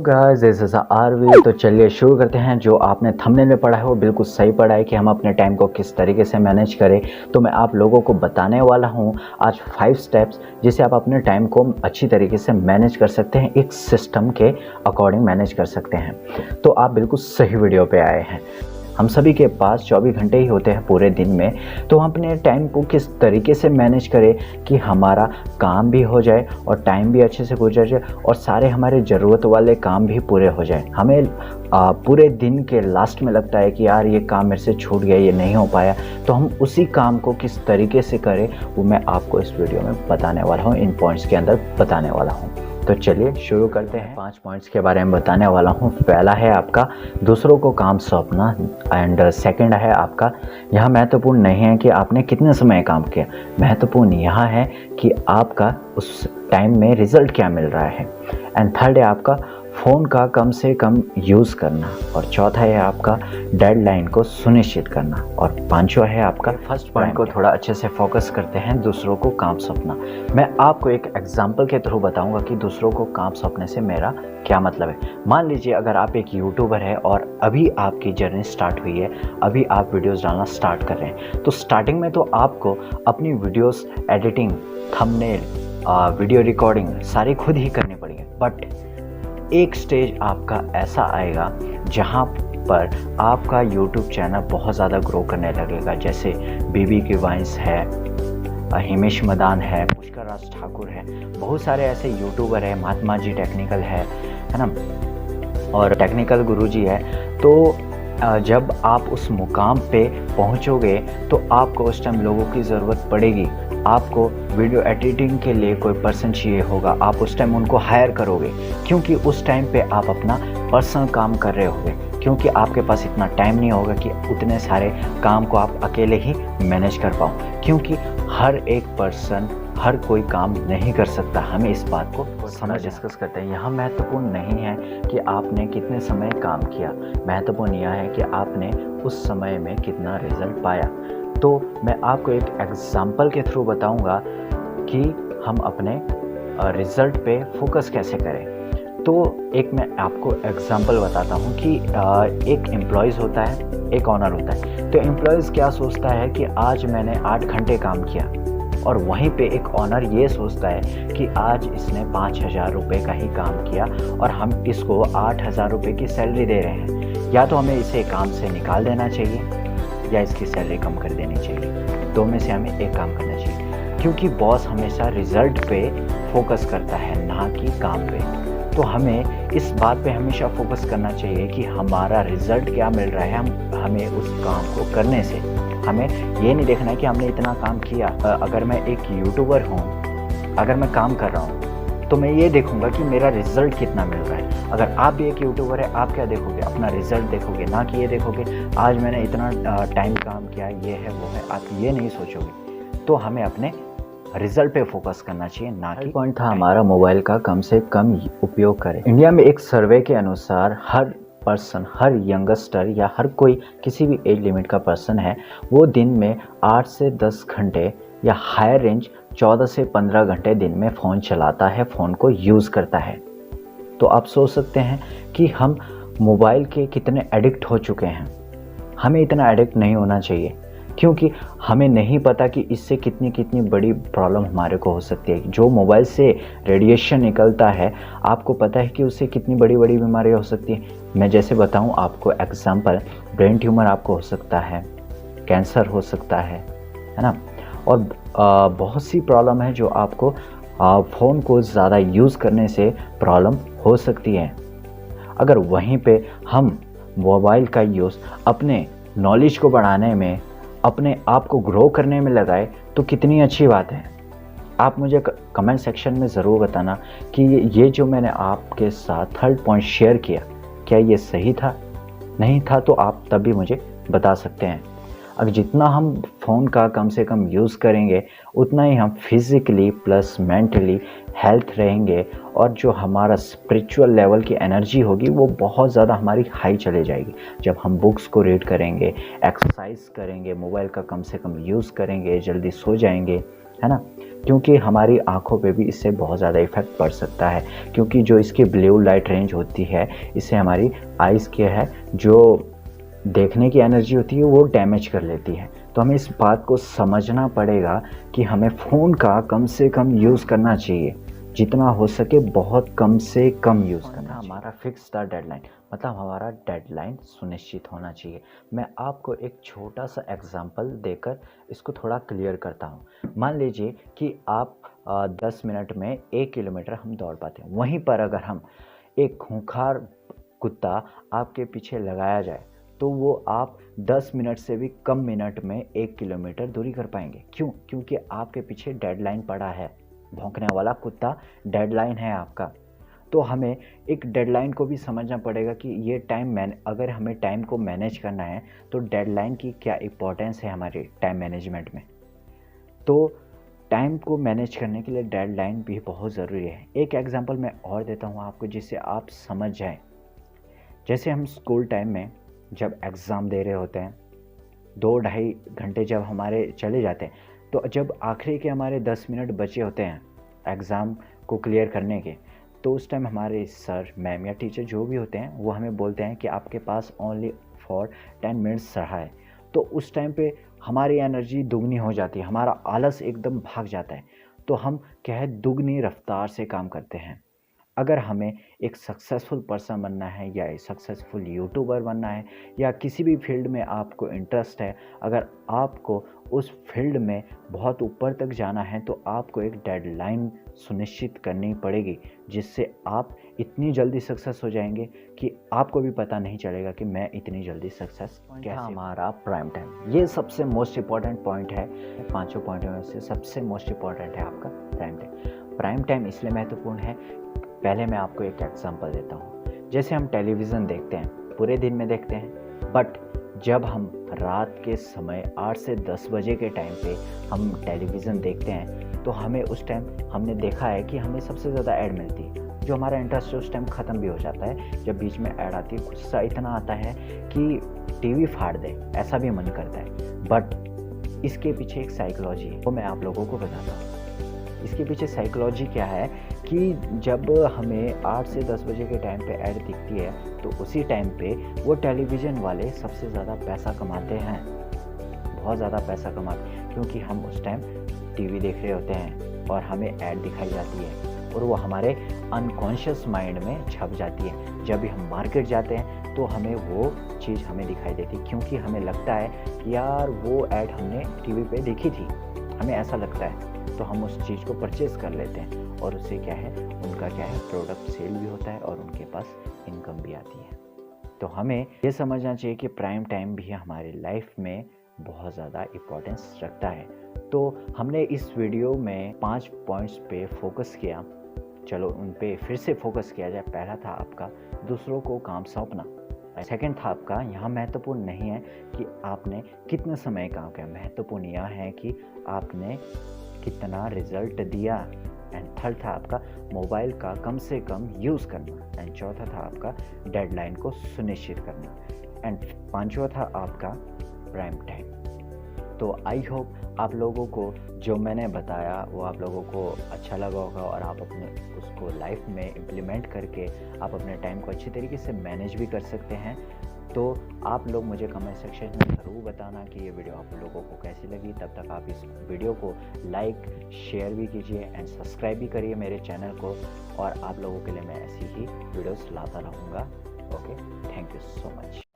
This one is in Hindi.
Guys this is RV. तो चलिए शुरू करते हैं। जो आपने थंबनेल में पढ़ा है वो बिल्कुल सही पढ़ा है कि हम अपने टाइम को किस तरीके से मैनेज करें। तो मैं आप लोगों को बताने वाला हूं आज 5 स्टेप्स जिससे आप अपने टाइम को अच्छी तरीके से मैनेज कर सकते हैं, एक सिस्टम के अकॉर्डिंग मैनेज कर सकते हैं। तो आप बिल्कुल सही वीडियो पे आए हैं। हम सभी के पास 24 घंटे ही होते हैं पूरे दिन में, तो हम अपने टाइम को किस तरीके से मैनेज करें कि हमारा काम भी हो जाए और टाइम भी अच्छे से गुजर जाए और सारे हमारे ज़रूरत वाले काम भी पूरे हो जाए। हमें पूरे दिन के लास्ट में लगता है कि यार ये काम मेरे से छूट गया, ये नहीं हो पाया, तो हम उसी काम को किस तरीके से करें वो मैं आपको इस वीडियो में बताने वाला हूँ, इन पॉइंट्स के अंदर बताने वाला हूँ। तो चलिए शुरू करते हैं। 5 पॉइंट्स के बारे में बताने वाला हूँ। पहला है आपका दूसरों को काम सौंपना एंड सेकंड है आपका यह महत्वपूर्ण नहीं है कि आपने कितने समय काम किया, महत्वपूर्ण यह है कि आपका उस टाइम में रिजल्ट क्या मिल रहा है। एंड थर्ड है आपका फ़ोन का कम से कम यूज़ करना और चौथा है आपका डेडलाइन को सुनिश्चित करना और पांचवा है आपका फर्स्ट पॉइंट को थोड़ा अच्छे से फोकस करते हैं, दूसरों को काम सौंपना। मैं आपको एक एग्जांपल के थ्रू बताऊंगा कि दूसरों को काम सौंपने से मेरा क्या मतलब है। मान लीजिए अगर आप एक यूट्यूबर है और अभी आपकी जर्नी स्टार्ट हुई है, अभी आप वीडियोज़ डालना स्टार्ट कर रहे हैं, तो स्टार्टिंग में तो आपको अपनी videos editing, thumbnail, video recording सारी खुद ही करनी पड़ेगी। बट एक स्टेज आपका ऐसा आएगा जहां पर आपका YouTube चैनल बहुत ज़्यादा ग्रो करने लगेगा। जैसे बीबी की वाइन्स है, हिमेश मदान है, पुष्कर राज ठाकुर है, बहुत सारे ऐसे यूट्यूबर है, महात्मा जी टेक्निकल है ना, और टेक्निकल गुरुजी है। तो जब आप उस मुकाम पे पहुंचोगे तो आपको उस टाइम लोगों की ज़रूरत पड़ेगी। आपको वीडियो एडिटिंग के लिए कोई पर्सन चाहिए होगा, आप उस टाइम उनको हायर करोगे क्योंकि उस टाइम पे आप अपना पर्सनल काम कर रहे होगे, क्योंकि आपके पास इतना टाइम नहीं होगा कि उतने सारे काम को आप अकेले ही मैनेज कर पाओ, क्योंकि हर एक पर्सन हर कोई काम नहीं कर सकता। हमें इस बात को समझ डिस्कस करते हैं। यहाँ महत्वपूर्ण नहीं है कि आपने कितने समय काम किया, महत्वपूर्ण यह है कि आपने उस समय में कितना रिजल्ट पाया। तो मैं आपको एक एग्जाम्पल के थ्रू बताऊंगा कि हम अपने रिज़ल्ट पे फोकस कैसे करें। तो एक मैं आपको एग्जांपल बताता हूँ कि एक एम्प्लॉयज़ होता है, एक ऑनर होता है। तो एम्प्लॉयज़ क्या सोचता है कि आज मैंने 8 घंटे काम किया, और वहीं पे एक ऑनर ये सोचता है कि आज इसने 5,000 रुपये का ही काम किया और हम इसको 8,000 रुपये की सैलरी दे रहे हैं। या तो हमें इसे काम से निकाल देना चाहिए या इसकी सैलरी कम कर देनी चाहिए। दो में से हमें एक काम करना चाहिए, क्योंकि बॉस हमेशा रिजल्ट पे फोकस करता है, ना कि काम पे। तो हमें इस बात पे हमेशा फोकस करना चाहिए कि हमारा रिजल्ट क्या मिल रहा है। हमें उस काम को करने से हमें ये नहीं देखना है कि हमने इतना काम किया। अगर मैं एक यूट्यूबर हूँ, अगर मैं काम कर रहा हूँ, तो मैं ये देखूंगा कि मेरा रिजल्ट कितना मिल रहा है। अगर आप भी एक यूट्यूबर है, आप क्या देखोगे? अपना रिजल्ट देखोगे, ना कि ये देखोगे आज मैंने इतना टाइम काम किया, ये है वो है, आप ये नहीं सोचोगे। तो हमें अपने रिजल्ट पे फोकस करना चाहिए, ना कि पॉइंट था हमारा मोबाइल का कम से कम उपयोग करें। इंडिया में एक सर्वे के अनुसार हर पर्सन, हर यंगस्टर या हर कोई किसी भी एज लिमिट का पर्सन है, वो दिन में 8 से 10 घंटे या हायर रेंज 14 से 15 घंटे दिन में फ़ोन चलाता है, फ़ोन को यूज़ करता है। तो आप सोच सकते हैं कि हम मोबाइल के कितने एडिक्ट हो चुके हैं। हमें इतना एडिक्ट नहीं होना चाहिए, क्योंकि हमें नहीं पता कि इससे कितनी कितनी बड़ी प्रॉब्लम हमारे को हो सकती है। जो मोबाइल से रेडिएशन निकलता है, आपको पता है कि उससे कितनी बड़ी बड़ी बीमारियाँ हो सकती हैं। मैं जैसे बताऊं आपको एग्जांपल, ब्रेन ट्यूमर आपको हो सकता है, कैंसर हो सकता है ना, और बहुत सी प्रॉब्लम है जो आपको फ़ोन को ज़्यादा यूज़ करने से प्रॉब्लम हो सकती है। अगर वहीं पे हम मोबाइल का यूज़ अपने नॉलेज को बढ़ाने में, अपने आप को ग्रो करने में लगाए तो कितनी अच्छी बात है। आप मुझे कमेंट सेक्शन में ज़रूर बताना कि ये जो मैंने आपके साथ थर्ड पॉइंट शेयर किया, क्या ये सही था? नहीं था तो आप तब भी मुझे बता सकते हैं। अगर जितना हम फ़ोन का कम से कम यूज़ करेंगे, उतना ही हम फिज़िकली प्लस मेंटली हेल्थ रहेंगे, और जो हमारा स्पिरिचुअल लेवल की एनर्जी होगी वो बहुत ज़्यादा हमारी हाई चले जाएगी। जब हम बुक्स को रीड करेंगे, एक्सरसाइज करेंगे, मोबाइल का कम से कम यूज़ करेंगे, जल्दी सो जाएंगे, है ना, क्योंकि हमारी आँखों पे भी इससे बहुत ज़्यादा इफ़ेक्ट पड़ सकता है, क्योंकि जो इसकी ब्लू लाइट रेंज होती है, इससे हमारी आइज़ के है जो देखने की एनर्जी होती है वो डैमेज कर लेती है। तो हमें इस बात को समझना पड़ेगा कि हमें फ़ोन का कम से कम यूज़ करना चाहिए, जितना हो सके बहुत कम से कम यूज़ करना चाहिए। हमारा फिक्स था डेडलाइन, मतलब हमारा डेडलाइन सुनिश्चित होना चाहिए। मैं आपको एक छोटा सा एग्जांपल देकर इसको थोड़ा क्लियर करता हूँ। मान लीजिए कि आप 10 मिनट में 1 किलोमीटर हम दौड़ पाते हैं, वहीं पर अगर हम एक खूंखार कुत्ता आपके पीछे लगाया जाए तो वो आप 10 मिनट से भी कम मिनट में 1 किलोमीटर दूरी कर पाएंगे। क्यों? क्योंकि आपके पीछे डेडलाइन पड़ा है। भौंकने वाला कुत्ता डेडलाइन है आपका। तो हमें एक डेडलाइन को भी समझना पड़ेगा कि ये अगर हमें टाइम को मैनेज करना है तो डेडलाइन की क्या इम्पोर्टेंस है हमारे टाइम मैनेजमेंट में। तो टाइम को मैनेज करने के लिए डेडलाइन भी बहुत ज़रूरी है। एक एग्जांपल मैं और देता हूँ आपको जिससे आप समझ जाएं। जैसे हम स्कूल टाइम में जब एग्ज़ाम दे रहे होते हैं, 2-2.5 घंटे जब हमारे चले जाते हैं, तो जब आखिरी के हमारे 10 मिनट बचे होते हैं एग्ज़ाम को क्लियर करने के, तो उस टाइम हमारे सर, मैम या टीचर जो भी होते हैं वो हमें बोलते हैं कि आपके पास ओनली फॉर 10 मिनट्स रहा है। तो उस टाइम पे हमारी एनर्जी दुगनी हो जाती है, हमारा आलस एकदम भाग जाता है। तो हम क्या है, दुगनी रफ्तार से काम करते हैं। अगर हमें एक सक्सेसफुल पर्सन बनना है या एक सक्सेसफुल यूट्यूबर बनना है या किसी भी फील्ड में आपको इंटरेस्ट है, अगर आपको उस फील्ड में बहुत ऊपर तक जाना है तो आपको एक डेडलाइन सुनिश्चित करनी पड़ेगी, जिससे आप इतनी जल्दी सक्सेस हो जाएंगे कि आपको भी पता नहीं चलेगा कि मैं इतनी जल्दी सक्सेस कैसे। हमारा प्राइम टाइम, ये सबसे मोस्ट इम्पॉर्टेंट पॉइंट है। 5 पॉइंटों में से सबसे मोस्ट इम्पॉर्टेंट है आपका प्राइम टाइम। प्राइम टाइम इसलिए महत्वपूर्ण है, पहले मैं आपको एक एग्जांपल देता हूँ। जैसे हम टेलीविज़न देखते हैं, पूरे दिन में देखते हैं, बट जब हम रात के समय 8 से 10 बजे के टाइम पे हम टेलीविज़न देखते हैं तो हमें उस टाइम हमने देखा है कि हमें सबसे ज़्यादा ऐड मिलती है। जो हमारा इंटरेस्ट उस टाइम ख़त्म भी हो जाता है। जब बीच में ऐड आती है, गुस्सा इतना आता है कि टीवी फाड़ दे, ऐसा भी मन करता है। बट इसके पीछे एक साइकोलॉजी है, वो मैं आप लोगों को बताता हूँ। इसके पीछे साइकोलॉजी क्या है कि जब हमें 8 से 10 बजे के टाइम पे ऐड दिखती है तो उसी टाइम पे वो टेलीविज़न वाले सबसे ज़्यादा पैसा कमाते हैं, बहुत ज़्यादा पैसा कमाते हैं, क्योंकि हम उस टाइम टीवी देख रहे होते हैं और हमें ऐड दिखाई जाती है और वो हमारे अनकॉन्शियस माइंड में छप जाती है। जब भी हम मार्केट जाते हैं तो हमें वो चीज़ हमें दिखाई देती है, क्योंकि हमें लगता है कि यार वो ऐड हमने टीवी पे देखी थी, हमें ऐसा लगता है, तो हम उस चीज़ को परचेज़ कर लेते हैं और उससे क्या है, उनका क्या है, प्रोडक्ट सेल भी होता है और उनके पास इनकम भी आती है। तो हमें ये समझना चाहिए कि प्राइम टाइम भी हमारी लाइफ में बहुत ज़्यादा इम्पोर्टेंस रखता है। तो हमने इस वीडियो में 5 पॉइंट्स पे फोकस किया। चलो उन पे फिर से फोकस किया जाए। पहला था आपका दूसरों को काम सौंपना। सेकंड था आपका, यहाँ महत्वपूर्ण नहीं है कि आपने कितना समय काम किया, महत्वपूर्ण यह है कि आपने कितना रिजल्ट दिया। एंड थर्ड था आपका मोबाइल का कम से कम यूज़ करना। एंड चौथा था आपका डेडलाइन को सुनिश्चित करना। एंड पांचवा था आपका प्राइम टाइम। तो आई होप आप लोगों को जो मैंने बताया वो आप लोगों को अच्छा लगा होगा और आप अपने उसको लाइफ में इम्प्लीमेंट करके आप अपने टाइम को अच्छी तरीके से मैनेज भी कर सकते हैं। तो आप लोग मुझे कमेंट सेक्शन में ज़रूर बताना कि ये वीडियो आप लोगों को कैसी लगी। तब तक आप इस वीडियो को लाइक शेयर भी कीजिए एंड सब्सक्राइब भी करिए मेरे चैनल को, और आप लोगों के लिए मैं ऐसी ही वीडियोस लाता रहूँगा। Okay, thank you so much.